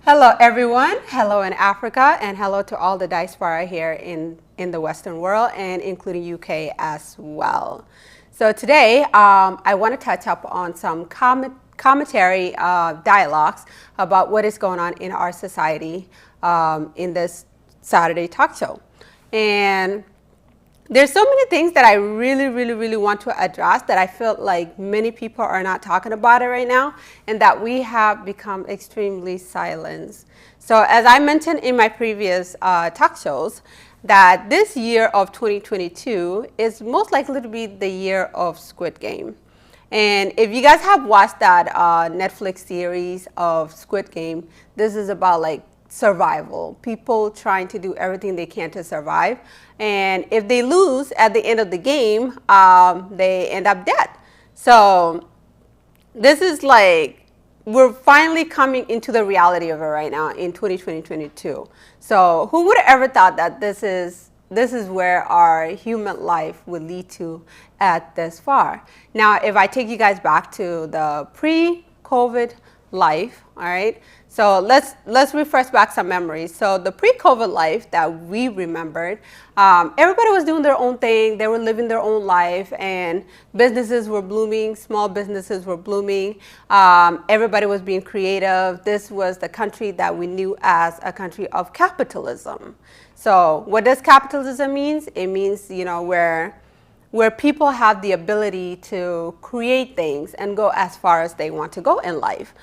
Hello, everyone. Hello in Africa, and hello to all the diaspora here in the Western world, and including UK as well. So today, I want to touch up on some commentary dialogues about what is going on in our society in this Saturday talk show. And there's so many things that I really want to address that I feel like many people are not talking about it right now, and that we have become extremely silenced. So as I mentioned in my previous talk shows, that this year of 2022 is most likely to be the year of Squid Game. And if you guys have watched that Netflix series of Squid Game, this is about like survival, people trying to do everything they can to survive. And if they lose at the end of the game, they end up dead. So this is like, we're finally coming into the reality of it right now in 2022. So who would have ever thought that this is where our human life would lead to at this far? Now, if I take you guys back to the pre-COVID life, all right? So let's refresh back some memories. So the pre-COVID life that we remembered, everybody was doing their own thing. They were living their own life, and businesses were blooming. Small businesses were blooming. Everybody was being creative. This was the country that we knew as a country of capitalism. So what does capitalism mean? It means, you know, where people have the ability to create things and go as far as they want to go in life.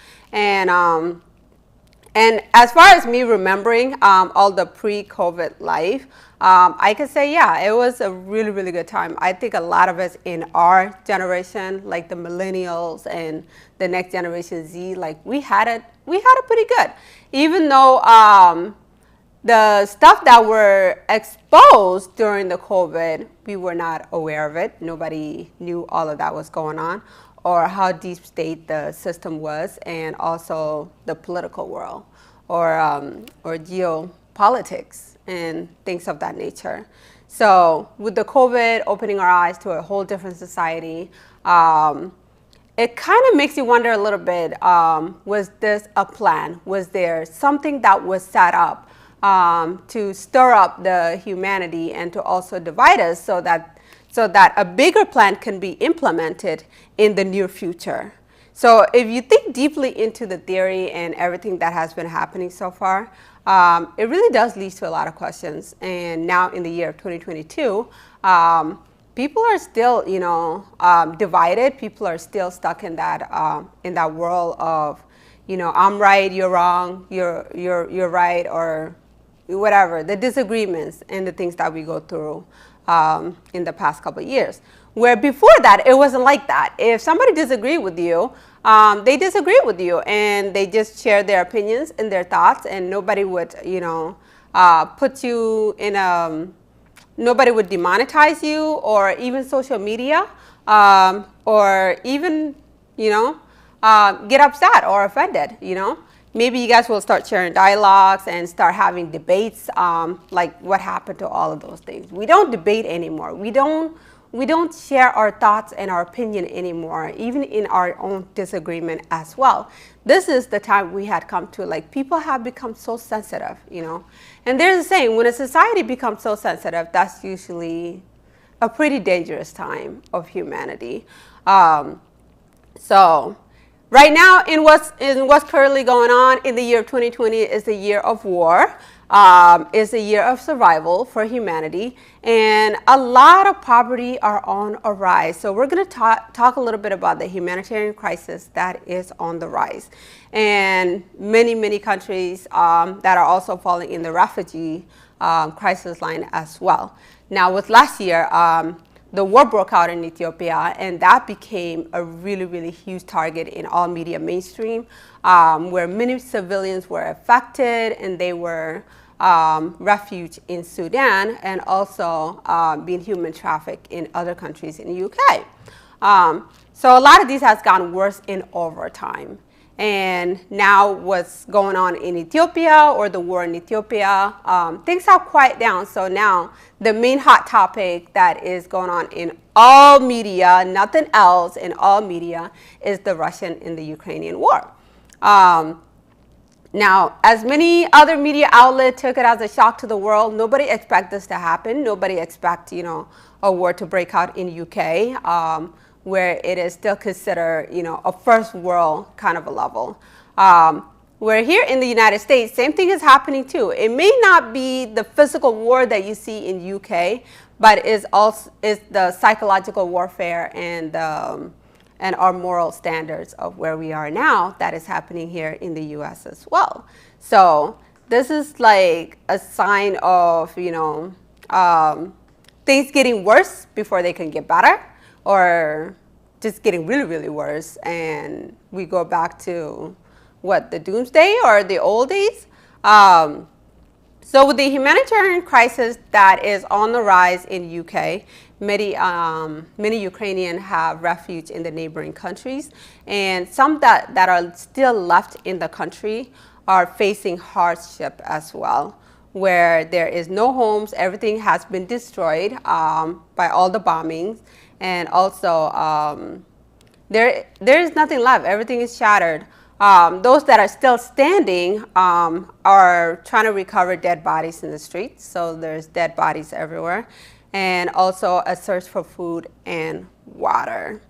And as far as me remembering all the pre-COVID life, I could say, yeah, it was a really good time. I think a lot of us in our generation, like the millennials and the next generation Z, like we had it pretty good. Even though the stuff that were exposed during the COVID, we were not aware of it. Nobody knew all of that was going on, or how deep state the system was, and also the political world, or geopolitics and things of that nature. So with the COVID opening our eyes to a whole different society, it kind of makes you wonder a little bit, was this a plan? Was there something that was set up to stir up the humanity and to also divide us so that a bigger plan can be implemented in the near future? So if you think deeply into the theory and everything that has been happening so far, it really does lead to a lot of questions. And now in the year of 2022, people are still, you know, divided. People are still stuck in that world of, you know, I'm right, you're wrong, you're right, or whatever, the disagreements and the things that we go through in the past couple of years. Where before that, it wasn't like that. If somebody disagreed with you, they disagree with you, and they just share their opinions and their thoughts, and nobody would, you know, put you in nobody would demonetize you, or even social media, or even, you know, get upset or offended, you know. Maybe you guys will start sharing dialogues and start having debates, like what happened to all of those things. We don't debate anymore. We don't share our thoughts and our opinion anymore, even in our own disagreement as well. This is the time we had come to, like, people have become so sensitive, you know. And there's a saying, when a society becomes so sensitive, that's usually a pretty dangerous time of humanity. So right now, in what's currently going on in the year of 2020 is the year of war, is the year of survival for humanity, and a lot of poverty are on a rise. So we're going to talk a little bit about the humanitarian crisis that is on the rise, and many countries that are also falling in the refugee crisis line as well. Now, with last year, the war broke out in Ethiopia, and that became a really huge target in all media mainstream, where many civilians were affected, and they were refugees in Sudan, and also being human trafficked in other countries in the UK. So a lot of these has gotten worse in overtime. And now what's going on in Ethiopia, or the war in Ethiopia, things have quieted down. So now the main hot topic that is going on in all media, nothing else in all media, is the Russian and the Ukrainian war. Now, as many other media outlets took it as a shock to the world, nobody expect this to happen. Nobody expect, a war to break out in UK, where it is still considered, a first world kind of a level. Where here in the United States, same thing is happening too. It may not be the physical war that you see in UK, but is the psychological warfare and our moral standards of where we are now that is happening here in the US as well. So this is like a sign of, things getting worse before they can get better, or just getting really, really worse. And we go back to the doomsday or the old days. So with the humanitarian crisis that is on the rise in UK, many Ukrainians have refuge in the neighboring countries, and some that are still left in the country are facing hardship as well, where there is no homes, everything has been destroyed by all the bombings, and also there is nothing left, everything is shattered. Those that are still standing are trying to recover dead bodies in the streets, so there's dead bodies everywhere, and also a search for food and water.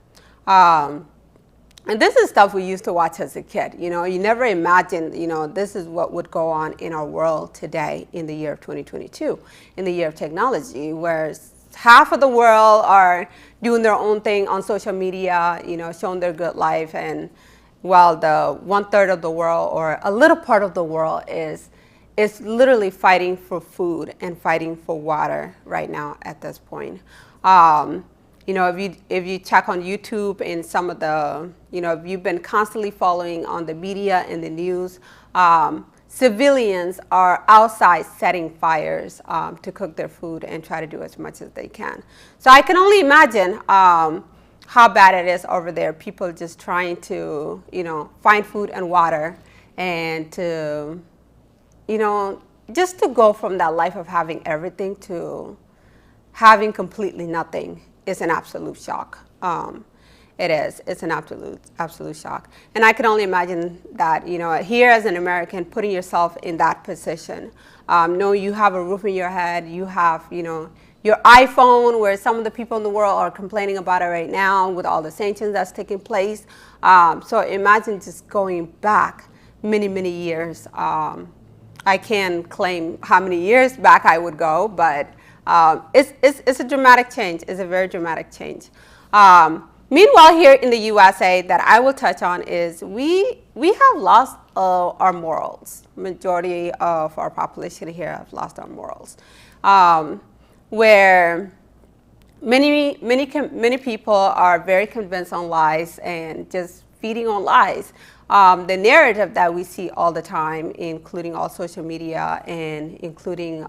And this is stuff we used to watch as a kid. You never imagined, this is what would go on in our world today in the year of 2022, in the year of technology, where half of the world are doing their own thing on social media, showing their good life, and while the 1/3 of the world or a little part of the world is literally fighting for food and fighting for water right now at this point. If you check on YouTube and some of the, if you've been constantly following on the media and the news, civilians are outside setting fires to cook their food and try to do as much as they can. So I can only imagine how bad it is over there. People just trying to, find food and water, and to, just to go from that life of having everything to having completely nothing is an absolute shock. It is. It's an absolute shock. And I can only imagine that, here as an American, putting yourself in that position, knowing you have a roof in your head, you have, your iPhone, where some of the people in the world are complaining about it right now with all the sanctions that's taking place. So imagine just going back many, many years. I can't claim how many years back I would go, but it's a dramatic change. It's a very dramatic change. Meanwhile, here in the USA, that I will touch on is we have lost our morals. Majority of our population here have lost our morals. Where many people are very convinced on lies and just feeding on lies. The narrative that we see all the time, including all social media and including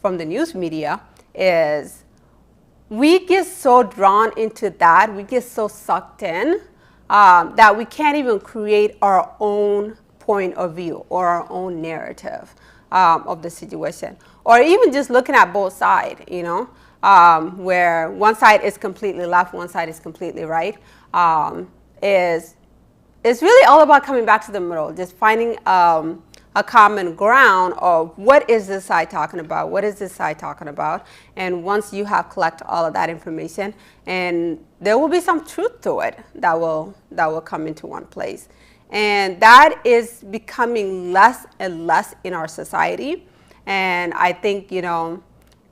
from the news media, is we get so drawn into that, we get so sucked in that we can't even create our own point of view or our own narrative of the situation. Or even just looking at both sides, where one side is completely left, one side is completely right, it's really all about coming back to the middle, just finding a common ground of what is this side talking about, what is this side talking about, and once you have collected all of that information, and there will be some truth to it that will come into one place. And that is becoming less and less in our society. And I think, it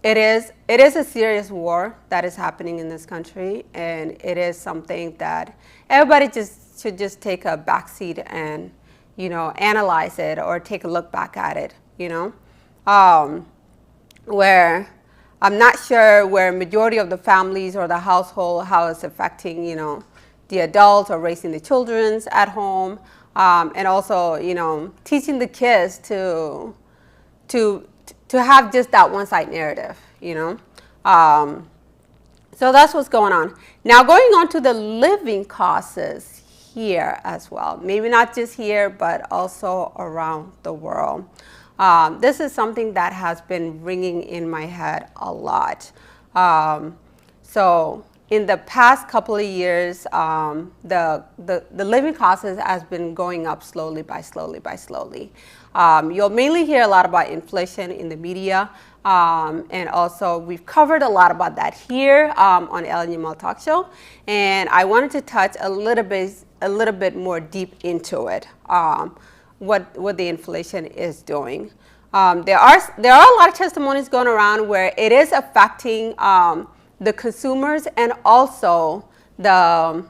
is a serious war that is happening in this country, and it is something that everybody should just take a backseat and, analyze it or take a look back at it, where I'm not sure where majority of the families or the household, how it's affecting, the adults or raising the children at home, and also, teaching the kids to have just that one-side narrative, So that's what's going on. Now, going on to the living costs here as well. Maybe not just here, but also around the world. This is something that has been ringing in my head a lot. So in the past couple of years, the living costs has been going up slowly by slowly. You'll mainly hear a lot about inflation in the media, and also we've covered a lot about that here on Ellen Yamal Talk Show, and I wanted to touch a little bit more deep into it, what the inflation is doing. There are a lot of testimonies going around where it is affecting the consumers and also the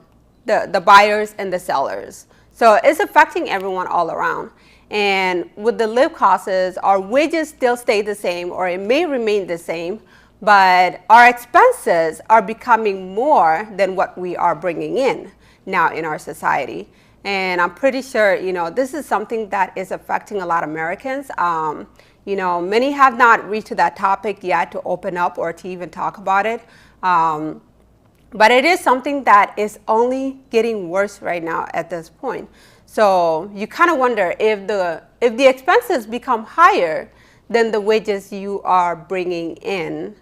buyers and the sellers. So it's affecting everyone all around. And with the live costs, our wages still stay the same, or it may remain the same, but our expenses are becoming more than what we are bringing in now in our society. And I'm pretty sure, this is something that is affecting a lot of Americans. Many have not reached to that topic yet to open up or to even talk about it. But it is something that is only getting worse right now at this point. So you kind of wonder if the expenses become higher than the wages you are bringing in,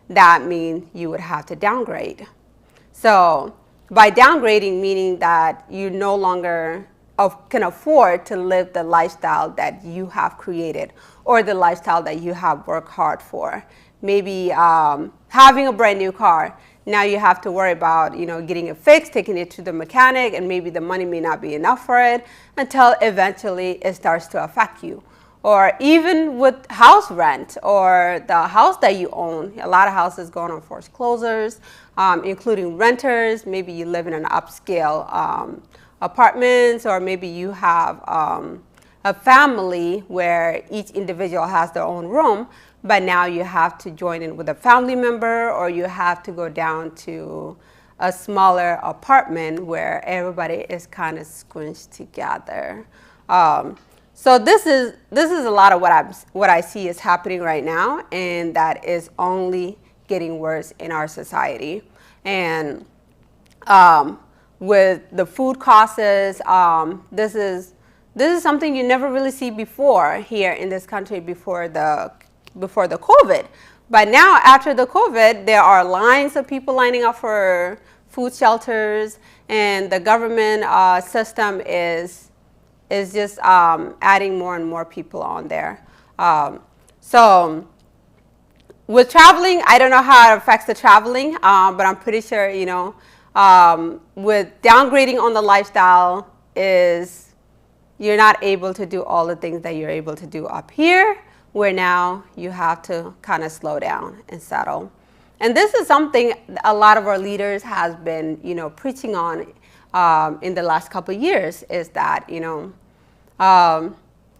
that means you would have to downgrade. So by downgrading, meaning that you no longer can afford to live the lifestyle that you have created or the lifestyle that you have worked hard for. Maybe having a brand new car, now you have to worry about getting it fixed, taking it to the mechanic, and maybe the money may not be enough for it until eventually it starts to affect you. Or even with house rent or the house that you own, a lot of houses going on foreclosures, including renters. Maybe you live in an upscale apartments, or maybe you have a family where each individual has their own room, but now you have to join in with a family member, or you have to go down to a smaller apartment where everybody is kind of squinched together. So this is a lot of what I see is happening right now, and that is only getting worse in our society. And with the food costs, this is something you never really see before here in this country before the COVID. But now after the COVID, there are lines of people lining up for food shelters, and the government system is just adding more and more people on there. So with traveling, I don't know how it affects the traveling, but I'm pretty sure, with downgrading on the lifestyle is you're not able to do all the things that you're able to do up here, where now you have to kind of slow down and settle. And this is something a lot of our leaders has been, preaching on in the last couple of years, is that,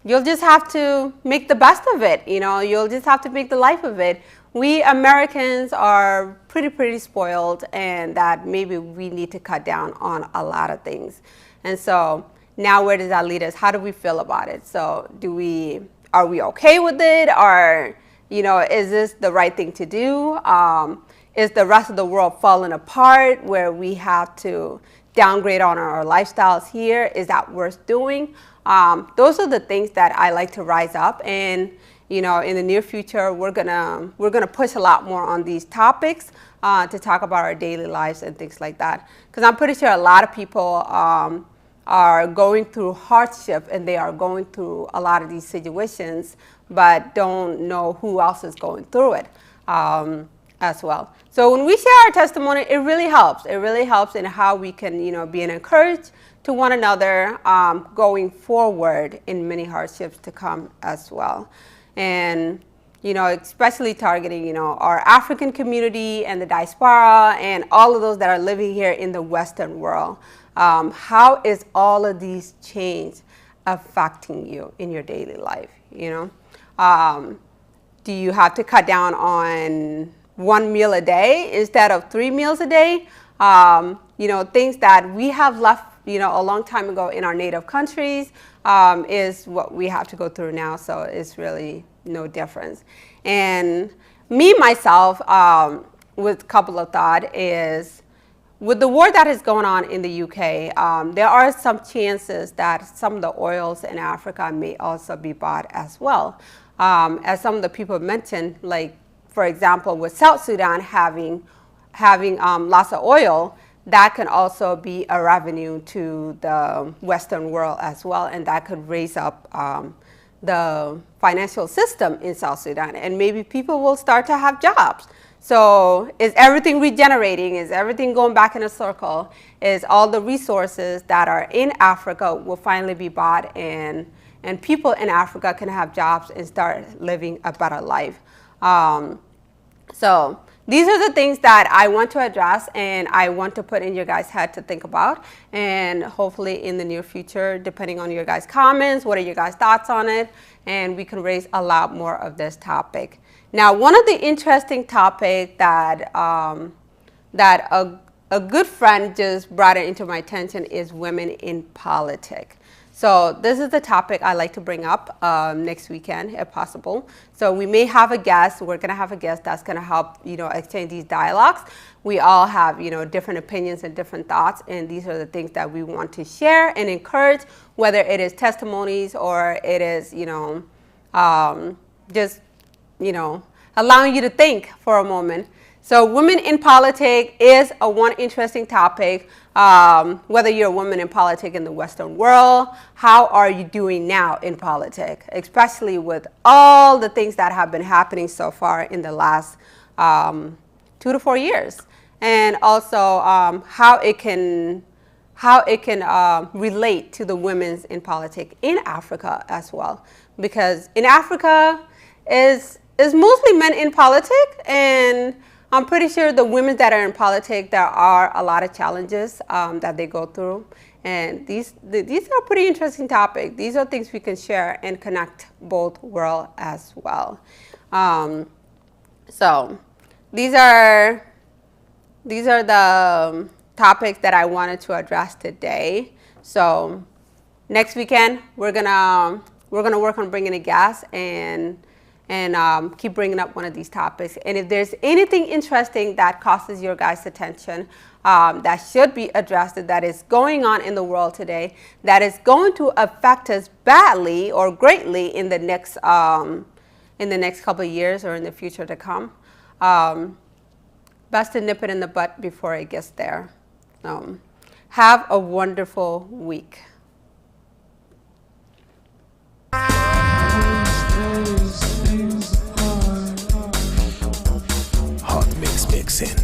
you'll just have to make the best of it. You'll just have to make the life of it. We Americans are pretty spoiled, and that maybe we need to cut down on a lot of things. And so now where does that lead us? How do we feel about it? So are we okay with it? Or, is this the right thing to do? Is the rest of the world falling apart where we have to downgrade on our lifestyles here? Is that worth doing? Those are the things that I like to rise up, and in the near future we're gonna push a lot more on these topics to talk about our daily lives and things like that, because I'm pretty sure a lot of people are going through hardship, and they are going through a lot of these situations, but don't know who else is going through it as well. So when we share our testimony, it really helps. It really helps in how we can, be an encouragement to one another going forward in many hardships to come as well. And, especially targeting, our African community and the diaspora and all of those that are living here in the Western world. How is all of these change affecting you in your daily life? Do you have to cut down on one meal a day instead of 3 meals a day? Things that we have left, a long time ago in our native countries is what we have to go through now. So it's really no difference. And myself, with a couple of thoughts is, with the war that is going on in the UK, there are some chances that some of the oils in Africa may also be bought as well. As some of the people mentioned, like, for example, with South Sudan having having lots of oil, that can also be a revenue to the Western world as well, and that could raise up the financial system in South Sudan, and maybe people will start to have jobs. So is everything regenerating? Is everything going back in a circle? Is all the resources that are in Africa will finally be bought, and people in Africa can have jobs and start living a better life? So these are the things that I want to address and I want to put in your guys' head to think about. And hopefully in the near future, depending on your guys' comments, what are your guys' thoughts on it? And we can raise a lot more of this topic. Now, one of the interesting topics that, that a good friend just brought it into my attention is women in politics. So this is the topic I like to bring up next weekend, if possible. So we may have a guest. We're going to have a guest that's going to help, exchange these dialogues. We all have, different opinions and different thoughts, and these are the things that we want to share and encourage, whether it is testimonies or it is, just, allowing you to think for a moment. So women in politics is one interesting topic. Whether you're a woman in politics in the Western world, how are you doing now in politics, especially with all the things that have been happening so far in the last 2 to 4 years, and also how it can relate to the women in politics in Africa as well, because in Africa is mostly men in politics, and I'm pretty sure the women that are in politics, there are a lot of challenges that they go through. And these are pretty interesting topics. These are things we can share and connect both worlds as well. So these are the topics that I wanted to address today. So next weekend, we're gonna work on bringing a guest and keep bringing up one of these topics. And if there's anything interesting that causes your guys' attention, that should be addressed, that is going on in the world today, that is going to affect us badly or greatly in the next couple of years or in the future to come, best to nip it in the bud before it gets there. Have a wonderful week. Hot mixing.